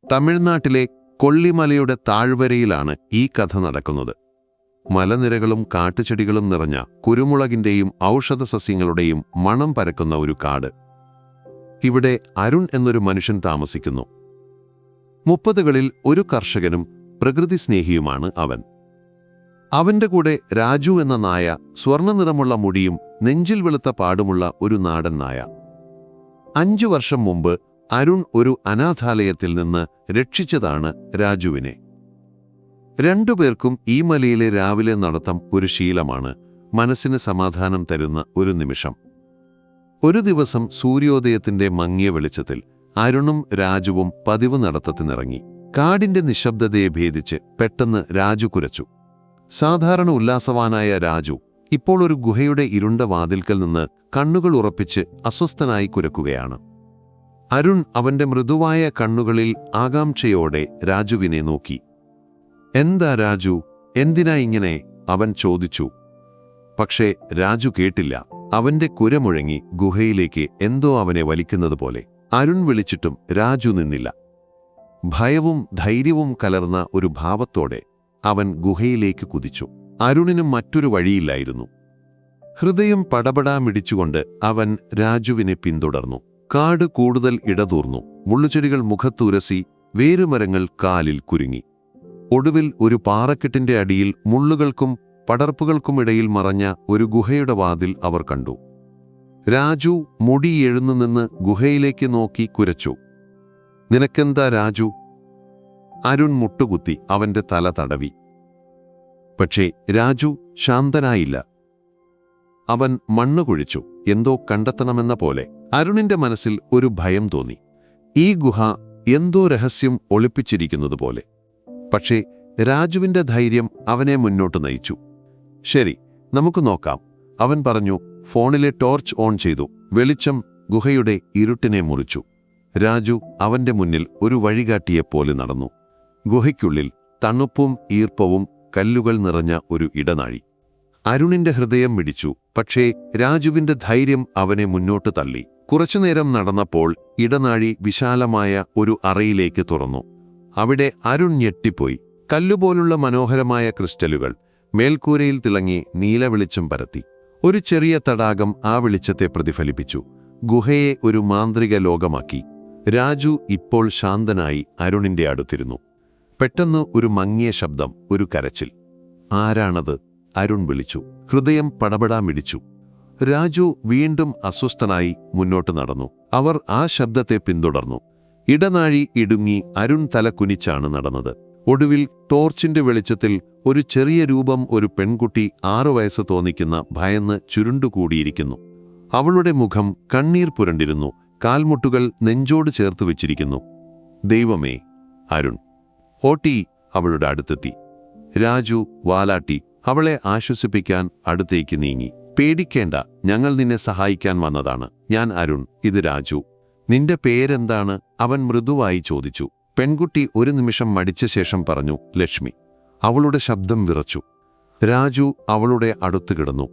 തമിഴ്നാട്ടിലെ കൊള്ളിമലയുടെ താഴ്വരയിലാണ് ഈ കഥ നടക്കുന്നത്. മലനിരകളും കാട്ടുചെടികളും നിറഞ്ഞ കുരുമുളകിന്റെയും ഔഷധസസ്യങ്ങളുടെയും മണം പരക്കുന്ന ഒരു കാട്. ഇവിടെ അരുൺ എന്നൊരു മനുഷ്യൻ താമസിക്കുന്നു. 30കളിൽ ഒരു കർഷകനും പ്രകൃതി സ്നേഹിയുമാണ് അവൻ. അവന്റെ കൂടെ രാജു എന്ന നായ, സ്വർണ്ണനിറമുള്ള മുടിയും നെഞ്ചിൽ വെളുത്ത പാടുമുള്ള ഒരു നാടൻ നായ. 5 വർഷം മുമ്പ് അരുൺ ഒരു അനാഥാലയത്തിൽ നിന്ന് രക്ഷിച്ചതാണ് രാജുവിനെ. രണ്ടുപേർക്കും ഈ മലയിലെ രാവിലെ നടത്തം ഒരു ശീലമാണ്, മനസ്സിന് സമാധാനം തരുന്ന ഒരു നിമിഷം. ഒരു ദിവസം സൂര്യോദയത്തിന്റെ മങ്ങിയ വെളിച്ചത്തിൽ അരുണും രാജുവും പതിവ് നടത്തത്തിനിറങ്ങി. കാടിന്റെ നിശബ്ദതയെ ഭേദിച്ച് പെട്ടെന്ന് രാജു കുരച്ചു. സാധാരണ ഉല്ലാസവാനായ രാജു ഇപ്പോൾ ഒരു ഗുഹയുടെ ഇരുണ്ട വാതിൽക്കൽ നിന്ന് കണ്ണുകൾ ഉറപ്പിച്ച് അസ്വസ്ഥനായി കുരക്കുകയാണ്. അരുൺ അവന്റെ മൃദുവായ കണ്ണുകളിൽ ആകാംക്ഷയോടെ രാജുവിനെ നോക്കി. "എന്താ രാജു, എന്തിനാ ഇങ്ങനെ?" അവൻ ചോദിച്ചു. പക്ഷേ രാജു കേട്ടില്ല. അവന്റെ കുരമുഴങ്ങി ഗുഹയിലേക്ക് എന്തോ അവനെ വലിക്കുന്നത് പോലെ. അരുൺ വിളിച്ചിട്ടും രാജു നിന്നില്ല. ഭയവും ധൈര്യവും കലർന്ന ഒരു ഭാവത്തോടെ അവൻ ഗുഹയിലേക്ക് കുതിച്ചു. അരുണിനും മറ്റൊരു വഴിയില്ലായിരുന്നു. ഹൃദയം പടപടാമിടിച്ചുകൊണ്ട് അവൻ രാജുവിനെ പിന്തുടർന്നു. കാട് കൂടുതൽ ഇടതൂർന്നു. മുള്ളുചെടികൾ മുഖത്തുരസി, വേരുമരങ്ങൾ കാലിൽ കുരുങ്ങി. ഒടുവിൽ ഒരു പാറക്കെട്ടിന്റെ അടിയിൽ മുള്ളുകൾക്കും പടർപ്പുകൾക്കുമിടയിൽ മറഞ്ഞ ഒരു ഗുഹയുടെ വാതിൽ അവർ കണ്ടു. രാജു മുടി എഴുന്നുനിന്ന് ഗുഹയിലേക്ക് നോക്കി കുരച്ചു. "നിനക്കെന്താ രാജു?" അരുൺ മുട്ടുകുത്തി അവന്റെ തല തടവി. പക്ഷേ രാജു ശാന്തനായില്ല. അവൻ മണ്ണു കുഴിച്ചു, എന്തോ കണ്ടെത്തണമെന്ന പോലെ. അരുണിന്റെ മനസ്സിൽ ഒരു ഭയം തോന്നി. ഈ ഗുഹ എന്തോ രഹസ്യം ഒളിപ്പിച്ചിരിക്കുന്നതുപോലെ. പക്ഷേ രാജുവിന്റെ ധൈര്യം അവനെ മുന്നോട്ട് നയിച്ചു. "ശരി, നമുക്ക് നോക്കാം," അവൻ പറഞ്ഞു. ഫോണിലെ ടോർച്ച് ഓൺ ചെയ്തു. വെളിച്ചം ഗുഹയുടെ ഇരുട്ടിനെ മുറിച്ചു. രാജു അവന്റെ മുന്നിൽ ഒരു വഴികാട്ടിയെപ്പോലെ നടന്നു. ഗുഹയ്ക്കുള്ളിൽ തണുപ്പും ഈർപ്പവും കല്ലുകൾ നിറഞ്ഞ ഒരു ഇടനാഴി. അരുണിന്റെ ഹൃദയം മിടിച്ചു. പക്ഷേ രാജുവിന്റെ ധൈര്യം അവനെ മുന്നോട്ട് തള്ളി. കുറച്ചുനേരം നടന്നപ്പോൾ ഇടനാഴി വിശാലമായ ഒരു അറയിലേക്ക് തുറന്നു. അവിടെ അരുൺ ഞെട്ടിപ്പോയി. കല്ലുപോലുള്ള മനോഹരമായ ക്രിസ്റ്റലുകൾ മേൽക്കൂരയിൽ തിളങ്ങി നീലവെളിച്ചം പരത്തി. ഒരു ചെറിയ തടാകം ആ വെളിച്ചത്തെ പ്രതിഫലിപ്പിച്ചു. ഗുഹയെ ഒരു മാന്ത്രിക ലോകമാക്കി. രാജു ഇപ്പോൾ ശാന്തനായി അരുണിന്റെ അടുത്തിരുന്നു. പെട്ടെന്ന് ഒരു മങ്ങിയ ശബ്ദം, ഒരു കരച്ചിൽ. "ആരാണത്?" അരുൺ വിളിച്ചു. ഹൃദയം പടപടാമിടിച്ചു. രാജു വീണ്ടും അസ്വസ്ഥനായി മുന്നോട്ട് നടന്നു. അവർ ആ ശബ്ദത്തെ പിന്തുടർന്നു. ഇടനാഴി ഇടുങ്ങി അരുൺ തല കുനിച്ചാണ് നടന്നത്. ഒടുവിൽ ടോർച്ചിന്റെ വെളിച്ചത്തിൽ ഒരു ചെറിയ രൂപം, ഒരു പെൺകുട്ടി, 6 വയസ്സ് തോന്നിക്കുന്ന, ഭയന്ന് ചുരുണ്ടുകൂടിയിരിക്കുന്നു. അവളുടെ മുഖം കണ്ണീർ പുരണ്ടിരുന്നു. കാൽമുട്ടുകൾ നെഞ്ചോട് ചേർത്ത് വെച്ചിരിക്കുന്നു. "ദൈവമേ!" അരുൺ ഓട്ടി അവളുടെ അടുത്തെത്തി. രാജു വാലാട്ടി അവളെ ആശ്വസിപ്പിക്കാൻ അടുത്തേക്ക് നീങ്ങി. "പേടിക്കേണ്ട, ഞങ്ങൾ നിന്നെ സഹായിക്കാൻ വന്നതാണ്. ഞാൻ അരുൺ, ഇത് രാജു. നിന്റെ പേരെന്താണ്?" അവൻ മൃദുവായി ചോദിച്ചു. പെൺകുട്ടി ഒരു നിമിഷം മടിച്ച ശേഷം പറഞ്ഞു, "ലക്ഷ്മി." അവളുടെ ശബ്ദം വിറച്ചു. രാജു അവളുടെ അടുത്ത് കിടന്നു.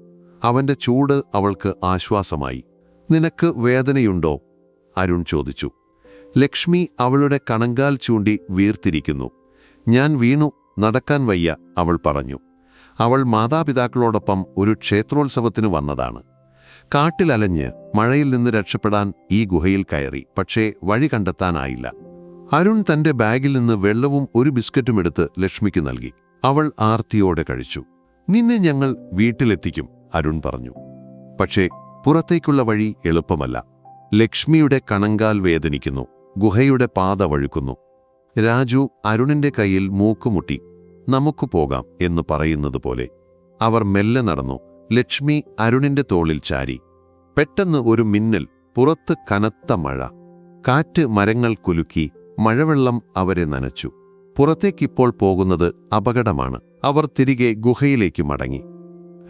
അവന്റെ ചൂട് അവൾക്ക് ആശ്വാസമായി. "നിനക്ക് വേദനയുണ്ടോ?" അരുൺ ചോദിച്ചു. ലക്ഷ്മി അവളുടെ കണങ്കാൽ ചൂണ്ടി വീർത്തിരിക്കുന്നു. "ഞാൻ വീണു, നടക്കാൻ വയ്യ," അവൾ പറഞ്ഞു. അവൾ മാതാപിതാക്കളോടൊപ്പം ഒരു ക്ഷേത്രോത്സവത്തിന് വന്നതാണ്. കാട്ടിലലഞ്ഞ് മഴയിൽ നിന്ന് രക്ഷപ്പെടാൻ ഈ ഗുഹയിൽ കയറി. പക്ഷേ വഴി കണ്ടെത്താനായില്ല. അരുൺ തന്റെ ബാഗിൽ നിന്ന് വെള്ളവും ഒരു ബിസ്ക്കറ്റും എടുത്ത് ലക്ഷ്മിക്ക് നൽകി. അവൾ ആർത്തിയോടെ കഴിച്ചു. "നിന്നെ ഞങ്ങൾ വീട്ടിലെത്തിക്കും," അരുൺ പറഞ്ഞു. പക്ഷേ പുറത്തേക്കുള്ള വഴി എളുപ്പമല്ല. ലക്ഷ്മിയുടെ കണങ്കാൽ വേദനിക്കുന്നു. ഗുഹയുടെ പാത വഴുക്കുന്നു. രാജു അരുണിന്റെ കയ്യിൽ മൂക്കുമുട്ടി. "നമുക്ക് പോകാം" എന്ന് പറയുന്നത് പോലെ. അവർ മെല്ലെ നടന്നു. ലക്ഷ്മി അരുണിന്റെ തോളിൽ ചാരി. പെട്ടെന്ന് ഒരു മിന്നൽ. പുറത്ത് കനത്ത മഴ. കാറ്റ് മരങ്ങൾ കുലുക്കി. മഴവെള്ളം അവരെ നനച്ചു. പുറത്തേക്കിപ്പോൾ പോകുന്നത് അപകടമാണ്. അവർ തിരികെ ഗുഹയിലേക്ക് മടങ്ങി.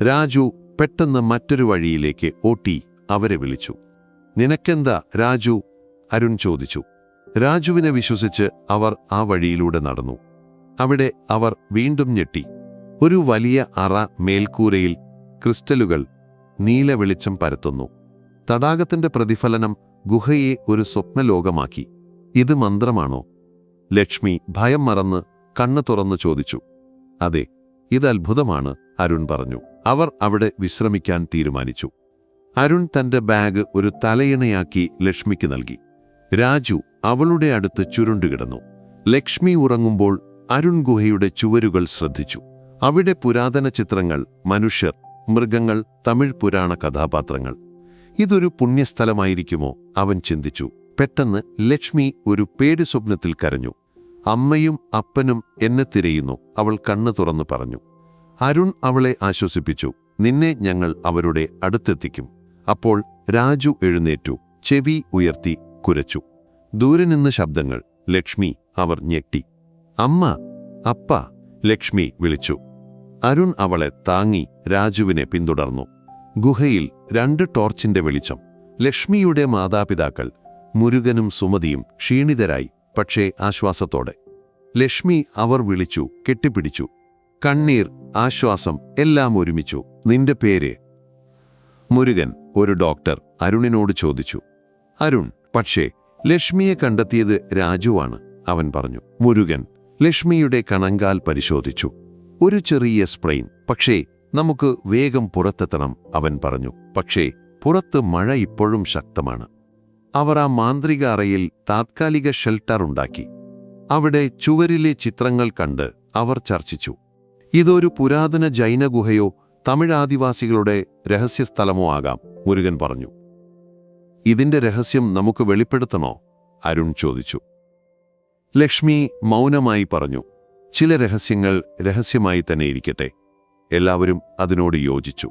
രാജു പെട്ടെന്ന് മറ്റൊരു വഴിയിലേക്ക് ഓട്ടി അവരെ വിളിച്ചു. "നിനക്കെന്താ രാജു?" അരുൺ ചോദിച്ചു. രാജുവിനെ വിശ്വസിച്ച് അവർ ആ വഴിയിലൂടെ നടന്നു. അവിടെ അവർ വീണ്ടും ഞെട്ടി. ഒരു വലിയ അറ, മേൽക്കൂരയിൽ ക്രിസ്റ്റലുകൾ, നീല വെളിച്ചം പരത്തുന്നു. തടാകത്തിന്റെ പ്രതിഫലനം ഗുഹയെ ഒരു സ്വപ്നലോകമാക്കി. "ഇത് മന്ത്രമാണോ?" ലക്ഷ്മി ഭയം മറന്ന് കണ്ണ് തുറന്നു ചോദിച്ചു. അതെ, ഇത് അത്ഭുതമാണ്, അരുൺ പറഞ്ഞു. അവർ അവിടെ വിശ്രമിക്കാൻ തീരുമാനിച്ചു. അരുൺ തന്റെ ബാഗ് ഒരു തലയിണയാക്കി ലക്ഷ്മിക്ക് നൽകി. രാജു അവളുടെ അടുത്ത് ചുരുണ്ടുകിടന്നു. ലക്ഷ്മി ഉറങ്ങുമ്പോൾ അരുൺ ഗുഹയുടെ ചുവരുകൾ ശ്രദ്ധിച്ചു. അവിടെ പുരാതന ചിത്രങ്ങൾ, മനുഷ്യർ, മൃഗങ്ങൾ, തമിഴ് പുരാണ കഥാപാത്രങ്ങൾ. ഇതൊരു പുണ്യസ്ഥലമായിരിക്കുമോ, അവൻ ചിന്തിച്ചു. പെട്ടെന്ന് ലക്ഷ്മി ഒരു പേടി സ്വപ്നത്തിൽ കരഞ്ഞു. അമ്മയും അപ്പനും എന്നെ തിരയുന്നു, അവൾ കണ്ണ് തുറന്നു പറഞ്ഞു. അരുൺ അവളെ ആശ്വസിപ്പിച്ചു. നിന്നെ ഞങ്ങൾ അവരുടെ അടുത്തെത്തിക്കും. അപ്പോൾ രാജു എഴുന്നേറ്റു, ചെവി ഉയർത്തി കുരച്ചു. ദൂരെ നിന്ന് ശബ്ദങ്ങൾ. ലക്ഷ്മി, അവർ ഞെട്ടി. അമ്മ, അപ്പ, ലക്ഷ്മി വിളിച്ചു. അരുൺ അവളെ താങ്ങി രാജുവിനെ പിന്തുടർന്നു. ഗുഹയിൽ 2 ടോർച്ചിന്റെ വെളിച്ചം. ലക്ഷ്മിയുടെ മാതാപിതാക്കൾ മുരുകനും സുമതിയും ക്ഷീണിതരായി, പക്ഷേ ആശ്വാസത്തോടെ. ലക്ഷ്മി അവർ വിളിച്ചു, കെട്ടിപ്പിടിച്ചു. കണ്ണീർ, ആശ്വാസം എല്ലാം ഒരുമിച്ചു. നിന്റെ പേര്? മുരുകൻ, ഒരു ഡോക്ടർ അരുണിനോട് ചോദിച്ചു. അരുൺ, പക്ഷേ ലക്ഷ്മിയെ കണ്ടെത്തിയത് രാജുവാണ്, അവൻ പറഞ്ഞു. മുരുകൻ ലക്ഷ്മിയുടെ കണങ്കാൽ പരിശോധിച്ചു. ഒരു ചെറിയ സ്പ്രെയിൻ, പക്ഷേ നമുക്ക് വേഗം പുറത്തെത്തണം, അവൻ പറഞ്ഞു. പക്ഷേ പുറത്ത് മഴ ഇപ്പോഴും ശക്തമാണ്. അവർ ആ മാന്ത്രിക അറയിൽ താത്കാലിക ഷെൽട്ടർ ഉണ്ടാക്കി. അവിടെ ചുവരിലെ ചിത്രങ്ങൾ കണ്ട് അവർ ചർച്ചിച്ചു. ഇതൊരു പുരാതന ജൈന ഗുഹയോ തമിഴ് ആദിവാസികളുടെ രഹസ്യസ്ഥലമോ ആകാം, മുരുകൻ പറഞ്ഞു. ഇതിന്റെ രഹസ്യം നമുക്ക് വെളിപ്പെടുത്തണോ, അരുൺ ചോദിച്ചു. ലക്ഷ്മി മൗനമായി പറഞ്ഞു. ചില രഹസ്യങ്ങൾ രഹസ്യമായി തന്നെ ഇരിക്കട്ടെ. എല്ലാവരും അതിനോട് യോജിച്ചു.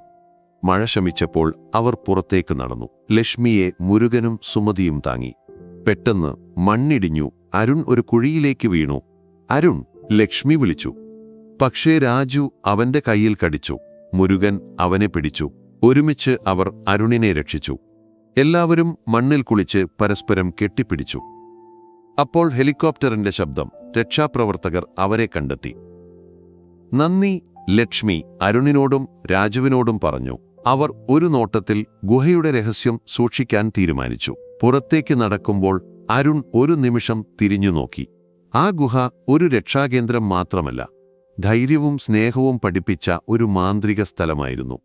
മഴ ശമിച്ചപ്പോൾ അവർ പുറത്തേക്ക് നടന്നു. ലക്ഷ്മിയെ മുരുകനും സുമതിയും താങ്ങി. പെട്ടെന്ന് മണ്ണിടിഞ്ഞു. അരുൺ ഒരു കുഴിയിലേക്ക് വീണു. അരുൺ, ലക്ഷ്മി വിളിച്ചു. പക്ഷേ രാജു അവന്റെ കയ്യിൽ കടിച്ചു. മുരുകൻ അവനെ പിടിച്ചു. ഒരുമിച്ച് അവർ അരുണിനെ രക്ഷിച്ചു. എല്ലാവരും മണ്ണിൽ കുളിച്ച് പരസ്പരം കെട്ടിപ്പിടിച്ചു. അപ്പോൾ ഹെലികോപ്റ്ററിന്റെ ശബ്ദം. രക്ഷാപ്രവർത്തകർ അവരെ കണ്ടെത്തി. നന്ദി, ലക്ഷ്മി അരുണിനോടും രാജുവിനോടും പറഞ്ഞു. അവർ ഒരു നോട്ടത്തിൽ ഗുഹയുടെ രഹസ്യം സൂക്ഷിക്കാൻ തീരുമാനിച്ചു. പുറത്തേക്ക് നടക്കുമ്പോൾ അരുൺ ഒരു നിമിഷം തിരിഞ്ഞു നോക്കി. ആ ഗുഹ ഒരു രക്ഷാകേന്ദ്രം മാത്രമല്ല, ധൈര്യവും സ്നേഹവും പഠിപ്പിച്ച ഒരു മാന്ത്രിക സ്ഥലമായിരുന്നു.